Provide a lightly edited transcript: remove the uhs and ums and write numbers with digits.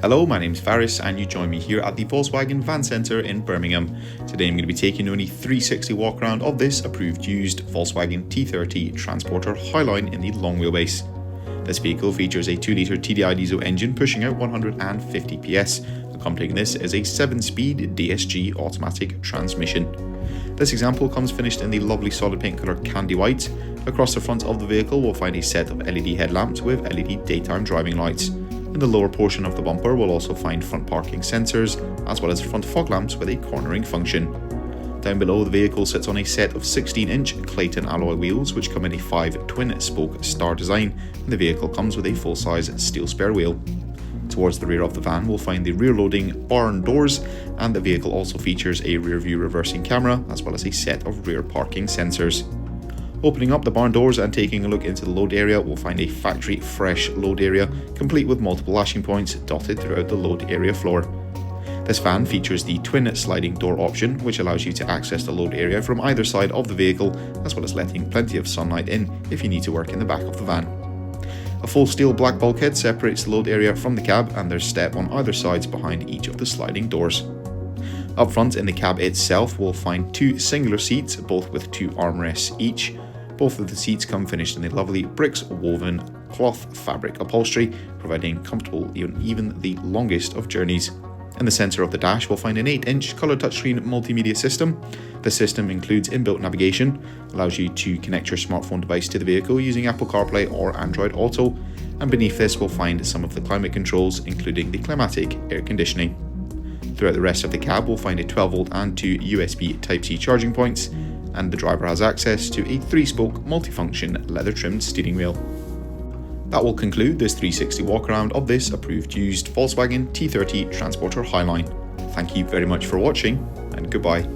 Hello, my name's Faris and you join me here at the Volkswagen Van Centre in Birmingham. Today I'm going to be taking only 360 walk around of this approved used Volkswagen T30 Transporter Highline in the long wheelbase. This vehicle features a 2-litre TDI diesel engine pushing out 150 PS. Accompanying this is a 7-speed DSG automatic transmission. This example comes finished in the lovely solid paint colour candy white. Across the front of the vehicle we'll find a set of LED headlamps with LED daytime driving lights. In the lower portion of the bumper we'll also find front parking sensors as well as front fog lamps with a cornering function. Down below the vehicle sits on a set of 16-inch Clayton alloy wheels which come in a 5 twin-spoke star design, and the vehicle comes with a full-size steel spare wheel. Towards the rear of the van we'll find the rear-loading barn doors, and the vehicle also features a rear-view reversing camera as well as a set of rear parking sensors. Opening up the barn doors and taking a look into the load area, we'll find a factory fresh load area, complete with multiple lashing points dotted throughout the load area floor. This van features the twin sliding door option, which allows you to access the load area from either side of the vehicle, as well as letting plenty of sunlight in if you need to work in the back of the van. A full steel black bulkhead separates the load area from the cab, and there's step on either sides behind each of the sliding doors. Up front in the cab itself, we'll find 2 singular seats, both with 2 armrests each. Both of the seats come finished in the lovely bricks woven cloth fabric upholstery, providing comfortable even the longest of journeys. In the centre of the dash we'll find an 8-inch colour touchscreen multimedia system. The system includes inbuilt navigation, allows you to connect your smartphone device to the vehicle using Apple CarPlay or Android Auto, and beneath this we'll find some of the climate controls, including the Climatic air conditioning. Throughout the rest of the cab we'll find a 12V and 2 USB Type-C charging points, and the driver has access to a 3-spoke multifunction leather-trimmed steering wheel. That will conclude this 360 walk-around of this approved used Volkswagen T30 Transporter Highline. Thank you very much for watching, and goodbye.